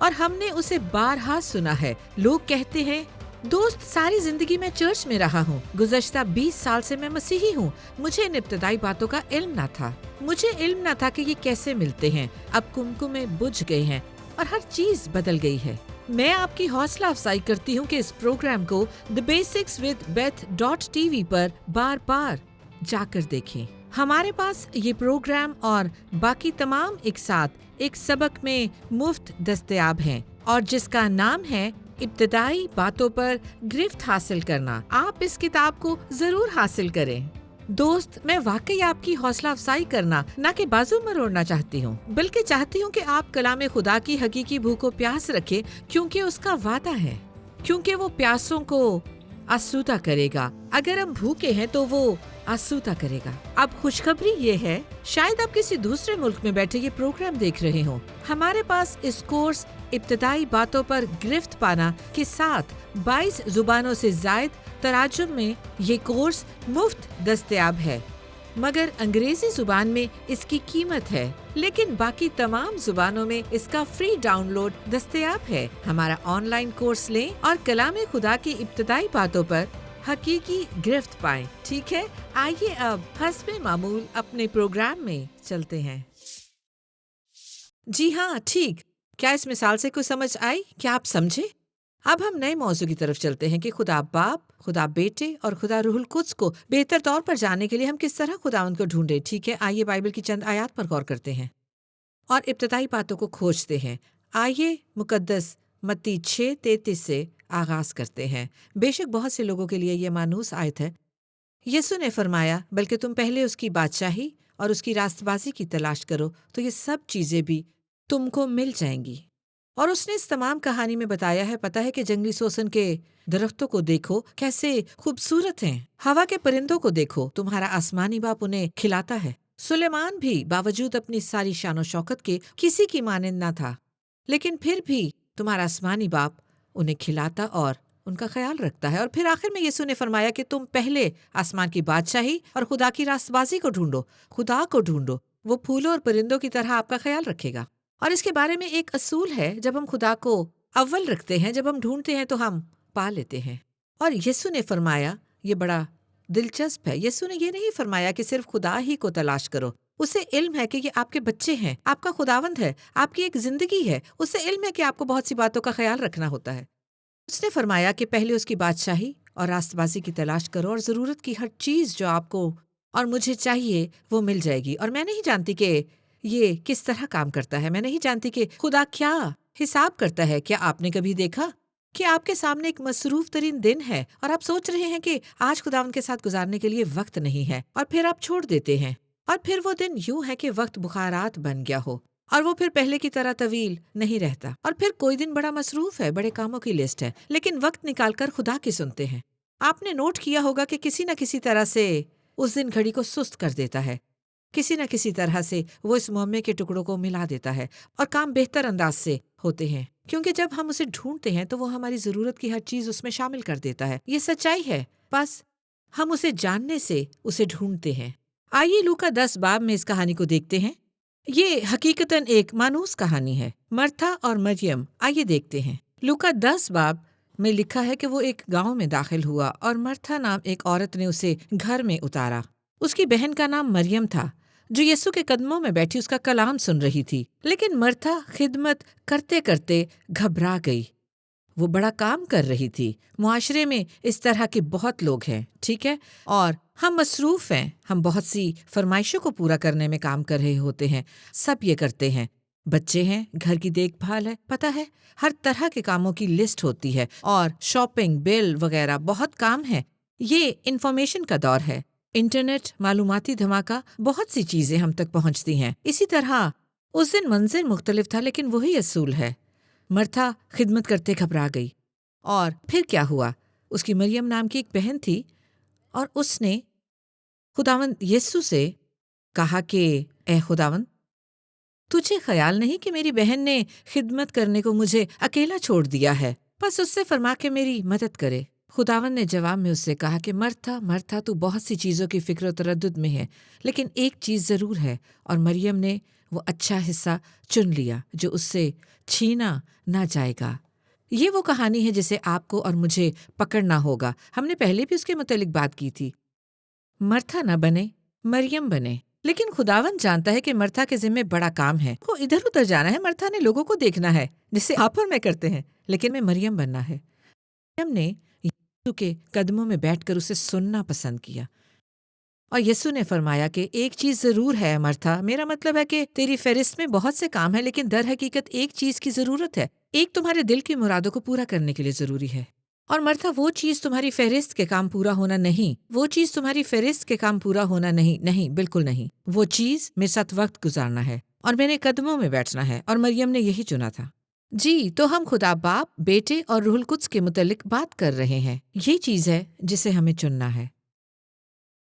اور ہم نے اسے بارہا سنا ہے۔ لوگ کہتے ہیں دوست ساری زندگی میں چرچ میں رہا ہوں، گزشتہ 20 سال سے میں مسیحی ہوں، مجھے ان ابتدائی باتوں کا علم نہ تھا، مجھے علم نہ تھا کہ یہ کیسے ملتے ہیں۔ اب کمکمیں بجھ گئے ہیں اور ہر چیز بدل گئی ہے۔ میں آپ کی حوصلہ افزائی کرتی ہوں کہ اس پروگرام کو thebasicswithbeth.tv پر بار بار جا کر دیکھیں۔ ہمارے پاس یہ پروگرام اور باقی تمام ایک ساتھ ایک سبق میں مفت دستیاب ہیں اور جس کا نام ہے ابتدائی باتوں پر گرفت حاصل کرنا۔ آپ اس کتاب کو ضرور حاصل کریں۔ دوست، میں واقعی آپ کی حوصلہ افزائی کرنا نہ کہ بازو مروڑنا چاہتی ہوں، بلکہ چاہتی ہوں کہ آپ کلام خدا کی حقیقی بھوک و پیاس رکھیں، کیونکہ اس کا وعدہ ہے، کیونکہ وہ پیاسوں کو آسودہ کرے گا۔ اگر ہم بھوکے ہیں تو وہ آسودہ کرے گا۔ اب خوشخبری یہ ہے، شاید آپ کسی دوسرے ملک میں بیٹھے یہ پروگرام دیکھ رہے ہوں، ہمارے پاس اس کورس ابتدائی باتوں پر گرفت پانا کے ساتھ 22 زبانوں سے زائد تراجم میں یہ کورس مفت دستیاب ہے، مگر انگریزی زبان میں اس کی قیمت ہے، لیکن باقی تمام زبانوں میں اس کا فری ڈاؤن لوڈ دستیاب ہے۔ ہمارا آن لائن کورس لیں اور کلام خدا کی ابتدائی باتوں پر حقیقی گرفت پائیں۔ ٹھیک ہے، آئیے اب حسب معمول اپنے پروگرام میں چلتے ہیں۔ جی ہاں، ٹھیک۔ کیا اس مثال سے کوئی سمجھ آئی؟ کیا آپ سمجھے؟ اب ہم نئے موضوع کی طرف چلتے ہیں کہ خدا باپ، خدا بیٹے اور خدا روح القدس کو بہتر طور پر جاننے کے لیے ہم کس طرح خداوند کو ڈھونڈیں۔ ٹھیک ہے، آئیے بائبل کی چند آیات پر غور کرتے ہیں اور ابتدائی باتوں کو کھوجتے ہیں۔ آئیے مقدس متی 6:33 سے آغاز کرتے ہیں۔ بے شک بہت سے لوگوں کے لیے یہ مانوس آیت ہے۔ یسوع نے فرمایا، بلکہ تم پہلے اس کی بادشاہی اور اس کی راست بازی کی تلاش کرو تو یہ سب چیزیں بھی تم کو مل جائیں گی۔ اور اس نے اس تمام کہانی میں بتایا ہے، پتہ ہے کہ جنگلی سوسن کے درختوں کو دیکھو کیسے خوبصورت ہیں، ہوا کے پرندوں کو دیکھو، تمہارا آسمانی باپ انہیں کھلاتا ہے۔ سلیمان بھی باوجود اپنی ساری شان و شوکت کے کسی کی مانند نہ تھا، لیکن پھر بھی تمہارا آسمانی باپ انہیں کھلاتا اور ان کا خیال رکھتا ہے۔ اور پھر آخر میں یسوع نے فرمایا کہ تم پہلے آسمان کی بادشاہی اور خدا کی راست بازی کو ڈھونڈو، خدا کو ڈھونڈو، وہ پھولوں اور پرندوں کی طرح آپ کا خیال رکھے گا۔ اور اس کے بارے میں ایک اصول ہے، جب ہم خدا کو اول رکھتے ہیں، جب ہم ڈھونڈتے ہیں تو ہم پا لیتے ہیں۔ اور یسوع نے فرمایا، یہ بڑا دلچسپ ہے، یسوع نے یہ نہیں فرمایا کہ صرف خدا ہی کو تلاش کرو، اسے علم ہے کہ یہ آپ کے بچے ہیں، آپ کا خداوند ہے، آپ کی ایک زندگی ہے، اسے علم ہے کہ آپ کو بہت سی باتوں کا خیال رکھنا ہوتا ہے۔ اس نے فرمایا کہ پہلے اس کی بادشاہی اور راست بازی کی تلاش کرو اور ضرورت کی ہر چیز جو آپ کو اور مجھے چاہیے وہ مل جائے گی۔ اور میں نہیں جانتی کہ یہ کس طرح کام کرتا ہے، میں نہیں جانتی کہ خدا کیا حساب کرتا ہے۔ کیا آپ نے کبھی دیکھا کہ آپ کے سامنے ایک مصروف ترین دن ہے اور آپ سوچ رہے ہیں کہ آج خداوند کے ساتھ گزارنے کے لیے وقت نہیں ہے، اور پھر آپ چھوڑ دیتے ہیں، اور پھر وہ دن یوں ہے کہ وقت بخارات بن گیا ہو اور وہ پھر پہلے کی طرح طویل نہیں رہتا، اور پھر کوئی دن بڑا مصروف ہے، بڑے کاموں کی لسٹ ہے، لیکن وقت نکال کر خدا کی سنتے ہیں۔ آپ نے نوٹ کیا ہوگا کہ کسی نہ کسی طرح سے اس دن گھڑی کو سست کر دیتا ہے، کسی نہ کسی طرح سے وہ اس معمے کے ٹکڑوں کو ملا دیتا ہے اور کام بہتر انداز سے ہوتے ہیں، کیونکہ جب ہم اسے ڈھونڈتے ہیں تو وہ ہماری ضرورت کی ہر چیز اس میں شامل کر دیتا ہے۔ یہ سچائی ہے، بس ہم اسے جاننے سے اسے ڈھونڈتے ہیں۔ آئیے لوکا 10 باب میں اس کہانی کو دیکھتے ہیں۔ یہ حقیقتاً ایک مانوس کہانی ہے، مرتھا اور مریم۔ آئیے دیکھتے ہیں۔ لوکا 10 باب میں لکھا ہے کہ وہ ایک گاؤں میں داخل ہوا اور مرتھا نام ایک عورت نے اسے گھر میں اتارا۔ اس کی بہن کا نام مریم تھا، جو یسوع کے قدموں میں بیٹھی اس کا کلام سن رہی تھی۔ لیکن مرتھا خدمت کرتے کرتے گھبرا گئی۔ وہ بڑا کام کر رہی تھی۔ معاشرے میں اس طرح کے بہت لوگ ہیں، ٹھیک ہے، اور ہم مصروف ہیں، ہم بہت سی فرمائشوں کو پورا کرنے میں کام کر رہے ہوتے ہیں، سب یہ کرتے ہیں، بچے ہیں، گھر کی دیکھ بھال ہے، پتہ ہے ہر طرح کے کاموں کی لسٹ ہوتی ہے، اور شاپنگ، بل وغیرہ، بہت کام ہے۔ یہ انفارمیشن کا دور ہے، انٹرنیٹ، معلوماتی دھماکہ، بہت سی چیزیں ہم تک پہنچتی ہیں۔ اسی طرح اس دن منظر مختلف تھا، لیکن وہی اصول ہے۔ مرتھا خدمت کرتے گھبرا گئی، اور پھر کیا ہوا؟ اس کی مریم نام کی ایک بہن تھی، اور اس نے خداوند یسوع سے کہا کہ اے خداوند، تجھے خیال نہیں کہ میری بہن نے خدمت کرنے کو مجھے اکیلا چھوڑ دیا ہے؟ بس اس سے فرما کہ میری مدد کرے۔ خداوند نے جواب میں اس سے کہا کہ مرتھا مرتھا، تو بہت سی چیزوں کی فکر و تردد میں ہے، لیکن ایک چیز ضرور ہے، اور مریم نے وہ اچھا حصہ چن لیا جو اس سے چھینا نہ جائے گا۔ یہ وہ کہانی ہے جسے آپ کو اور مجھے پکڑنا ہوگا۔ ہم نے پہلے بھی اس کے متعلق بات کی تھی۔ مرتھا نہ بنے، مریم بنے۔ لیکن خداوند جانتا ہے کہ مرتھا کے ذمے بڑا کام ہے، وہ ادھر ادھر جانا ہے۔ مرتھا نے لوگوں کو دیکھنا ہے جسے آپ اور میں کرتے ہیں، لیکن میں مریم بننا ہے۔ مریم نے یسوع کے قدموں میں بیٹھ کر اسے سننا پسند کیا، اور یسوع نے فرمایا کہ ایک چیز ضرور ہے مرتھا، میرا مطلب ہے کہ تیری فہرست میں بہت سے کام ہیں، لیکن در حقیقت ایک چیز کی ضرورت ہے، ایک تمہارے دل کی مرادوں کو پورا کرنے کے لیے ضروری ہے۔ اور مرتھا، وہ چیز تمہاری فہرست کے کام پورا ہونا نہیں، وہ چیز تمہاری فہرست کے کام پورا ہونا نہیں، نہیں، بالکل نہیں۔ وہ چیز میرے ساتھ وقت گزارنا ہے اور میرے قدموں میں بیٹھنا ہے، اور مریم نے یہی چنا تھا۔ جی، تو ہم خدا باپ، بیٹے اور روح القدس کے متعلق بات کر رہے ہیں۔ یہ چیز ہے جسے ہمیں چننا ہے۔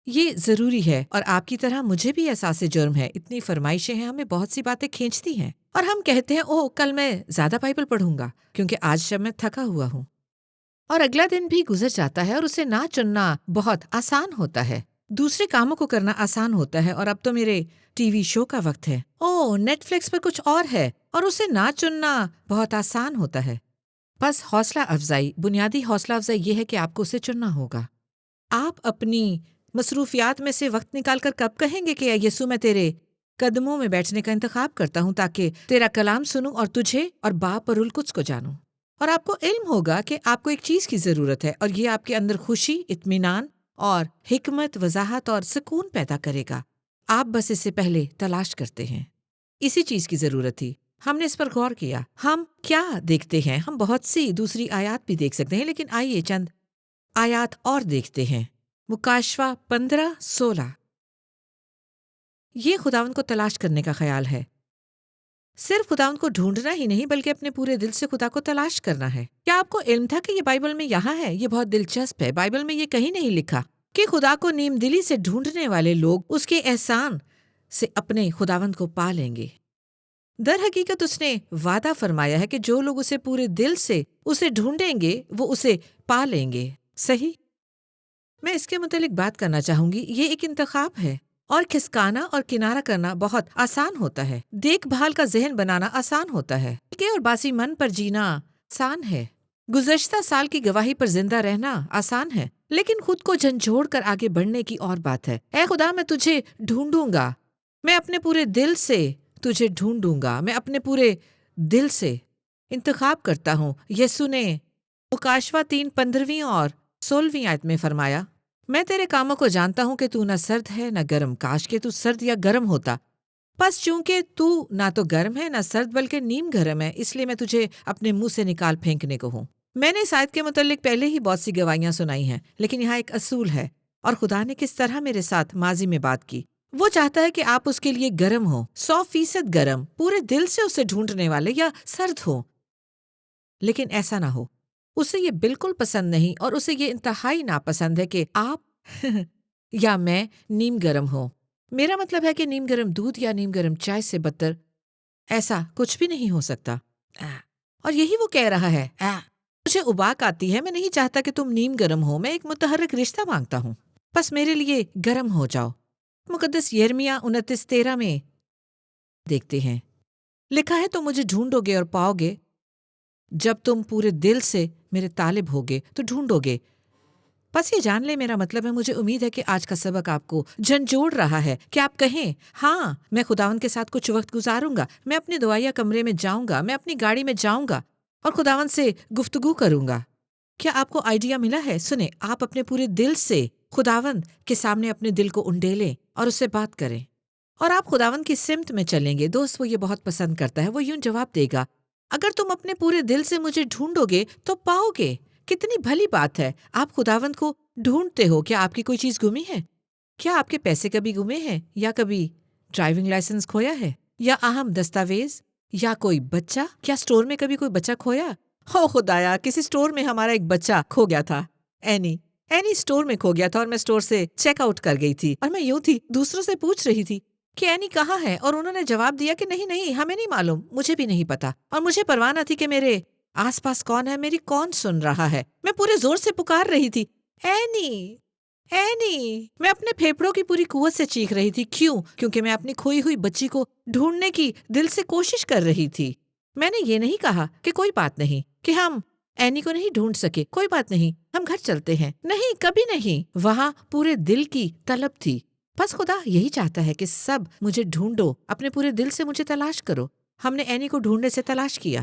یہ ضروری ہے، اور آپ کی طرح مجھے بھی احساس جرم ہے۔ اتنی فرمائشیں ہیں، ہمیں بہت سی باتیں کھینچتی ہیں، اور ہم کہتے ہیں اوہ کل میں زیادہ بائبل پڑھوں گا کیونکہ آج شب میں تھکا ہوا ہوں، اور اگلا دن بھی گزر جاتا ہے اور اسے نہ چننا بہت آسان ہوتا ہے۔ دوسرے کاموں کو کرنا آسان ہوتا ہے، اور اب تو میرے ٹی وی شو کا وقت ہے، اوہ نیٹ فلکس پر کچھ اور ہے، اور اسے نہ چننا بہت آسان ہوتا ہے۔ بس حوصلہ افزائی، بنیادی حوصلہ افزائی یہ ہے کہ آپ کو اسے چننا ہوگا۔ آپ اپنی مصروفیات میں سے وقت نکال کر کب کہیں گے کہ اے یسوع، میں تیرے قدموں میں بیٹھنے کا انتخاب کرتا ہوں تاکہ تیرا کلام سنوں اور تجھے اور باپ اور روح القدس کو جانوں۔ اور آپ کو علم ہوگا کہ آپ کو ایک چیز کی ضرورت ہے، اور یہ آپ کے اندر خوشی، اطمینان اور حکمت، وضاحت اور سکون پیدا کرے گا۔ آپ بس اسے پہلے تلاش کرتے ہیں۔ اسی چیز کی ضرورت تھی۔ ہم نے اس پر غور کیا۔ ہم کیا دیکھتے ہیں؟ ہم بہت سی دوسری آیات بھی دیکھ سکتے ہیں، لیکن آئیے چند آیات اور دیکھتے ہیں۔ مکاشفہ 15:16۔ یہ خداوند کو تلاش کرنے کا خیال ہے۔ صرف خداوند کو ڈھونڈنا ہی نہیں بلکہ اپنے پورے دل سے خدا کو تلاش کرنا ہے۔ کیا آپ کو علم تھا کہ یہ بائبل میں یہاں ہے؟ یہ بہت دلچسپ ہے۔ بائبل میں یہ کہیں نہیں لکھا کہ خدا کو نیم دلی سے ڈھونڈنے والے لوگ اس کے احسان سے اپنے خداوند کو پا لیں گے۔ در حقیقت اس نے وعدہ فرمایا ہے کہ جو لوگ اسے پورے دل سے اسے ڈھونڈیں گے وہ اسے پا لیں گے۔ صحیح؟ میں اس کے متعلق بات کرنا چاہوں گی۔ یہ ایک انتخاب ہے، اور کھسکانا اور کنارہ کرنا بہت آسان ہوتا ہے۔ دیکھ بھال کا ذہن بنانا آسان ہوتا ہے، اور باسی من پر جینا آسان ہے۔ گزشتہ سال کی گواہی پر زندہ رہنا آسان ہے، لیکن خود کو جھنجھوڑ کر آگے بڑھنے کی اور بات ہے۔ اے خدا، میں تجھے ڈھونڈوں گا، میں اپنے پورے دل سے تجھے ڈھونڈوں گا، میں اپنے پورے دل سے انتخاب کرتا ہوں۔ یسوع نے مکاشفہ 3:15 اور 16 آیت میں فرمایا، میں تیرے کاموں کو جانتا ہوں کہ تو نہ سرد ہے نہ گرم، کاش کہ تو سرد یا گرم ہوتا، بس چونکہ تو نہ تو گرم ہے نہ سرد بلکہ نیم گرم ہے، اس لیے میں تجھے اپنے منہ سے نکال پھینکنے کو ہوں۔ میں نے اس آیت کے متعلق پہلے ہی بہت سی گواہیاں سنائی ہیں، لیکن یہاں ایک اصول ہے، اور خدا نے کس طرح میرے ساتھ ماضی میں بات کی۔ وہ چاہتا ہے کہ آپ اس کے لیے گرم ہو، 100% گرم، پورے دل سے اسے ڈھونڈنے والے، یا سرد ہو، لیکن ایسا نہ ہو۔ اسے یہ بالکل پسند نہیں، اور اسے یہ انتہائی ناپسند ہے کہ آپ یا میں نیم گرم ہوں۔ میرا مطلب ہے کہ نیم گرم دودھ یا نیم گرم چائے سے بدتر ایسا کچھ بھی نہیں ہو سکتا۔ اور یہی وہ کہہ رہا ہے، مجھے اباک آتی ہے، میں نہیں چاہتا کہ تم نیم گرم ہو، میں ایک متحرک رشتہ مانگتا ہوں، بس میرے لیے گرم ہو جاؤ۔ مقدس یرمیہ 29:13 میں دیکھتے ہیں، لکھا ہے، تو مجھے ڈھونڈو گے اور پاؤ گے، جب تم پورے دل سے میرے طالب ہوگے تو ڈھونڈو گے۔ بس یہ جان لے، میرا مطلب ہے، مجھے امید ہے کہ آج کا سبق آپ کو جھنجھوڑ رہا ہے کہ آپ کہیں، ہاں میں خداوند کے ساتھ کچھ وقت گزاروں گا، میں اپنے دعائیا کمرے میں جاؤں گا، میں اپنی گاڑی میں جاؤں گا اور خداوند سے گفتگو کروں گا۔ کیا آپ کو آئیڈیا ملا ہے؟ سنیں، آپ اپنے پورے دل سے خداوند کے سامنے اپنے دل کو انڈیلیں اور اس سے بات کریں، اور آپ خداوند کی سمت میں چلیں گے۔ دوست، وہ یہ بہت پسند کرتا ہے۔ وہ یوں جواب دے گا، اگر تم اپنے پورے دل سے مجھے ڈھونڈو گے تو پاؤ گے۔ کتنی بھلی بات ہے، آپ خداوند کو ڈھونڈتے ہو۔ کیا آپ کی کوئی چیز گمی ہے؟ کیا آپ کے پیسے کبھی گمے ہیں، یا کبھی ڈرائیونگ لائسنس کھویا ہے، یا اہم دستاویز، یا کوئی بچہ؟ کیا سٹور میں کبھی کوئی بچہ کھویا؟ ہو خدایا، کسی سٹور میں ہمارا ایک بچہ کھو گیا تھا۔ اینی سٹور میں کھو گیا تھا، اور میں سٹور سے چیک آؤٹ کر گئی تھی، اور میں یوں تھی دوسروں سے پوچھ رہی تھی کہ اینی کہاں ہے، اور انہوں نے جواب دیا کہ نہیں ہمیں نہیں معلوم، مجھے بھی نہیں پتا، اور مجھے پرواہ نہ تھی کہ میرے آس پاس کون ہے، میری کون سن رہا ہے۔ میں پورے زور سے پکار رہی تھی، اینی اینی، میں اپنے پھیپھڑوں کی پوری قوت سے چیخ رہی تھی۔ کیوں؟ کیونکہ میں اپنی کھوئی ہوئی بچی کو ڈھونڈنے کی دل سے کوشش کر رہی تھی۔ میں نے یہ نہیں کہا کہ کوئی بات نہیں کہ ہم اینی کو نہیں ڈھونڈ سکے، کوئی بات نہیں، ہم گھر چلتے ہیں۔ نہیں، کبھی نہیں۔ وہاں پورے دل کی طلب تھی۔ بس خدا یہی چاہتا ہے کہ سب مجھے ڈھونڈو، اپنے پورے دل سے مجھے تلاش کرو۔ ہم نے اینی کو ڈھونڈنے سے تلاش کیا،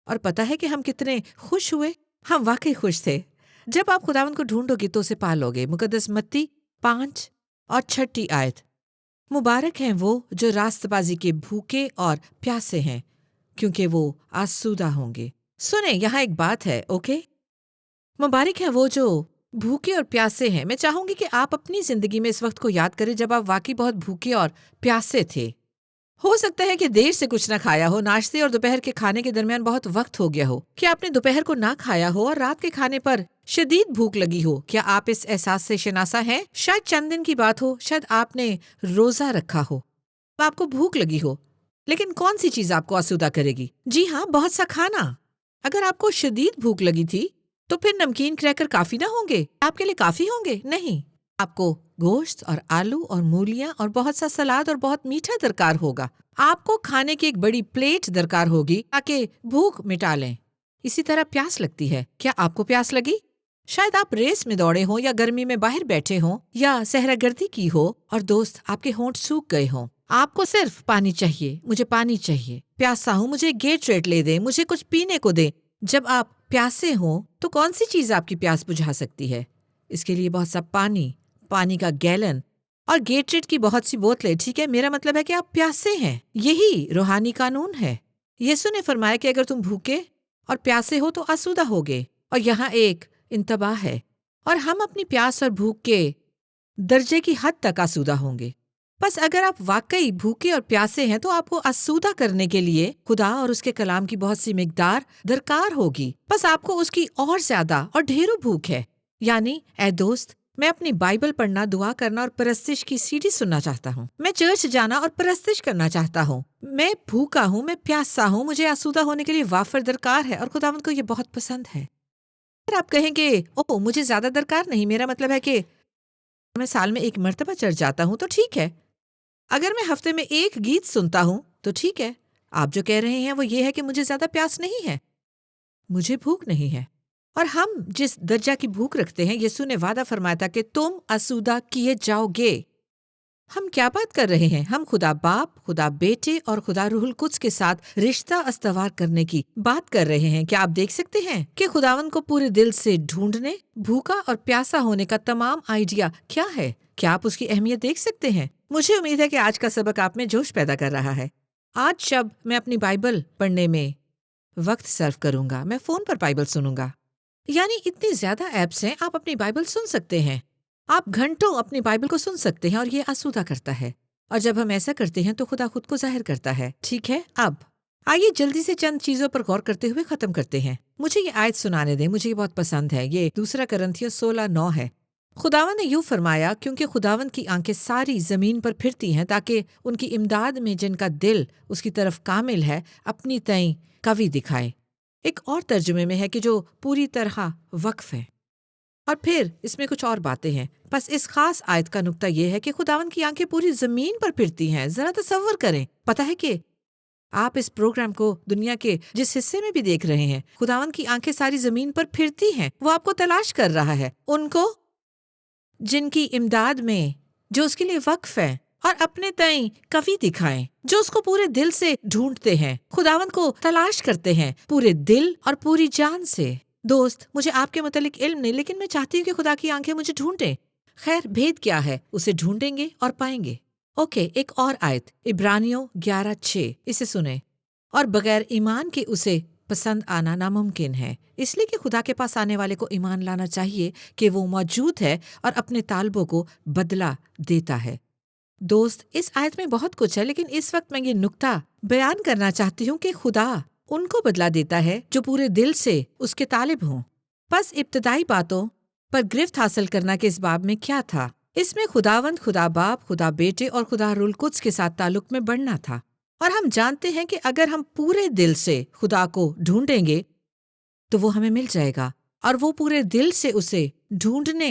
اور پتہ ہے کہ ہم کتنے خوش ہوئے؟ ہم واقعی خوش تھے۔ جب آپ خداوند کو ڈھونڈو گے تو اسے پالو گے۔ مقدس متی 5 اور 6 آیت۔ مبارک ہیں وہ جو راست بازی کے بھوکے اور پیاسے ہیں، کیونکہ وہ آسودہ ہوں گے۔ سنیں، یہاں ایک بات ہے، اوکے؟ مبارک ہیں وہ جو بھوکے اور پیاسے ہیں۔ میں چاہوں گی کہ آپ اپنی زندگی میں اس وقت کو یاد کریں جب آپ واقعی بہت بھوکے اور پیاسے تھے۔ ہو سکتا ہے کہ دیر سے کچھ نہ کھایا ہو، ناشتے اور دوپہر کے کھانے کے درمیان بہت وقت ہو گیا ہو، کہ آپ نے دوپہر کو نہ کھایا ہو اور رات کے کھانے پر شدید بھوک لگی ہو۔ کیا آپ اس احساس سے شناسا ہیں؟ شاید چند دن کی بات ہو، شاید آپ نے روزہ رکھا ہو، آپ کو بھوک لگی ہو، لیکن کون سی چیز آپ کو آسودہ کرے گی؟ جی ہاں، بہت سا کھانا۔ اگر آپ کو شدید بھوک لگی تھی تو پھر نمکین کریکر کافی نہ ہوں گے، آپ کے لیے کافی ہوں گے؟ نہیں، آپ کو گوشت اور آلو اور مولیاں اور بہت سا سلاد اور بہت میٹھا درکار ہوگا۔ آپ کو کھانے کی ایک بڑی پلیٹ درکار ہوگی تاکہ بھوک مٹا لیں۔ اسی طرح پیاس لگتی ہے۔ کیا آپ کو پیاس لگی؟ شاید آپ ریس میں دوڑے ہوں، یا گرمی میں باہر بیٹھے ہوں، یا صحرا گردی کی ہو اور دوست آپ کے ہونٹ سوکھ گئے ہوں۔ آپ کو صرف پانی چاہیے، مجھے پانی چاہیے، پیاسا ہوں، مجھے گیٹریٹ لے دیں، مجھے کچھ پینے کو دیں۔ جب آپ پیاسے ہوں تو کون سی چیز آپ کی پیاس بجھا سکتی ہے؟ اس کے لیے بہت سا پانی کا گیلن اور گیٹریٹ کی بہت سی بوتلیں۔ ٹھیک ہے، میرا مطلب ہے کہ آپ پیاسے ہیں۔ یہی روحانی قانون ہے۔ یسوع نے فرمایا کہ اگر تم بھوکے اور پیاسے ہو تو آسودہ ہوگے۔ اور یہاں ایک انتباہ ہے، اور ہم اپنی پیاس اور بھوک کے درجے کی حد تک آسودہ ہوں گے۔ بس اگر آپ واقعی بھوکے اور پیاسے ہیں تو آپ کو آسودہ کرنے کے لیے خدا اور اس کے کلام کی بہت سی مقدار درکار ہوگی۔ بس آپ کو اس کی اور زیادہ اور ڈھیروں بھوک ہے۔ یعنی اے دوست، میں اپنی بائبل پڑھنا، دعا کرنا اور پرستش کی سیڈی سننا چاہتا ہوں۔ میں چرچ جانا اور پرستش کرنا چاہتا ہوں۔ میں بھوکا ہوں، میں پیاسا ہوں، مجھے آسودہ ہونے کے لیے وافر درکار ہے، اور خداوند کو یہ بہت پسند ہے۔ اگر آپ کہیں کہ اوہ مجھے زیادہ درکار نہیں، میرا مطلب ہے کہ میں سال میں 1 مرتبہ چرچ جاتا ہوں تو ٹھیک ہے۔ اگر میں ہفتے میں 1 گیت سنتا ہوں تو ٹھیک ہے۔ آپ جو کہہ رہے ہیں وہ یہ ہے کہ مجھے زیادہ پیاس نہیں ہے، مجھے بھوک نہیں ہے۔ اور ہم جس درجہ کی بھوک رکھتے ہیں، یسوع نے وعدہ فرمایا تھا کہ تم آسودہ کیے جاؤ گے۔ ہم کیا بات کر رہے ہیں؟ ہم خدا باپ، خدا بیٹے اور خدا روح القدس کے ساتھ رشتہ استوار کرنے کی بات کر رہے ہیں۔ کیا آپ دیکھ سکتے ہیں کہ خداوند کو پورے دل سے ڈھونڈنے، بھوکا اور پیاسا ہونے کا تمام آئیڈیا کیا ہے؟ کیا آپ اس کی اہمیت دیکھ سکتے ہیں؟ مجھے امید ہے کہ آج کا سبق آپ میں جوش پیدا کر رہا ہے۔ آج شب میں اپنی بائبل پڑھنے میں وقت صرف کروں گا، میں فون پر بائبل سنوں گا۔ یعنی اتنی زیادہ ایپس ہیں، آپ اپنی بائبل سن سکتے ہیں، آپ گھنٹوں اپنی بائبل کو سن سکتے ہیں، اور یہ آسودہ کرتا ہے۔ اور جب ہم ایسا کرتے ہیں تو خدا خود کو ظاہر کرتا ہے۔ ٹھیک ہے، اب آئیے جلدی سے چند چیزوں پر غور کرتے ہوئے ختم کرتے ہیں۔ مجھے یہ آیت سنانے دیں، مجھے یہ بہت پسند ہے۔ یہ 2 کرنتھیوں 16:9 ہے۔ خداوند نے یوں فرمایا، کیونکہ خداوند کی آنکھیں ساری زمین پر پھرتی ہیں تاکہ ان کی امداد میں جن کا دل اس کی طرف کامل ہے اپنی تئیں قوی دکھائے۔ ایک اور ترجمے میں ہے کہ جو پوری طرح وقف ہے۔ اور پھر اس میں کچھ اور باتیں ہیں۔ بس اس خاص آیت کا نقطہ یہ ہے کہ خداوند کی آنکھیں پوری زمین پر پھرتی ہیں۔ ذرا تصور کریں، پتہ ہے کہ آپ اس پروگرام کو دنیا کے جس حصے میں بھی دیکھ رہے ہیں، خداوند کی آنکھیں ساری زمین پر پھرتی ہیں۔ وہ آپ کو تلاش کر رہا ہے، ان کو جن کی امداد میں، جو اس کے لیے وقف ہے، اور اپنے تئیں قوی دکھائیں، جو اس کو پورے دل سے ڈھونڈتے ہیں، خداوند کو تلاش کرتے ہیں پورے دل اور پوری جان سے۔ دوست، مجھے آپ کے متعلق علم نہیں، لیکن میں چاہتی ہوں کہ خدا کی آنکھیں مجھے ڈھونڈیں۔ خیر، بھید کیا ہے؟ اسے ڈھونڈیں گے اور پائیں گے۔ اوکے، ایک اور آیت، عبرانیوں 11:6، اسے سنیں۔ اور بغیر ایمان کے اسے پسند آنا ناممکن ہے، اس لیے کہ خدا کے پاس آنے والے کو ایمان لانا چاہیے کہ وہ موجود ہے اور اپنے طالبوں کو بدلہ دیتا ہے۔ دوست، اس آیت میں بہت کچھ ہے، لیکن اس وقت میں یہ نقطہ بیان کرنا چاہتی ہوں کہ خدا ان کو بدلہ دیتا ہے جو پورے دل سے اس کے طالب ہوں۔ بس ابتدائی باتوں پر گرفت حاصل کرنا کہ اس باب میں کیا تھا۔ اس میں خداوند، خدا باپ، خدا بیٹے اور خدا روح القدس کے ساتھ تعلق میں بڑھنا تھا۔ اور ہم جانتے ہیں کہ اگر ہم پورے دل سے خدا کو ڈھونڈیں گے تو وہ ہمیں مل جائے گا، اور وہ پورے دل سے اسے ڈھونڈنے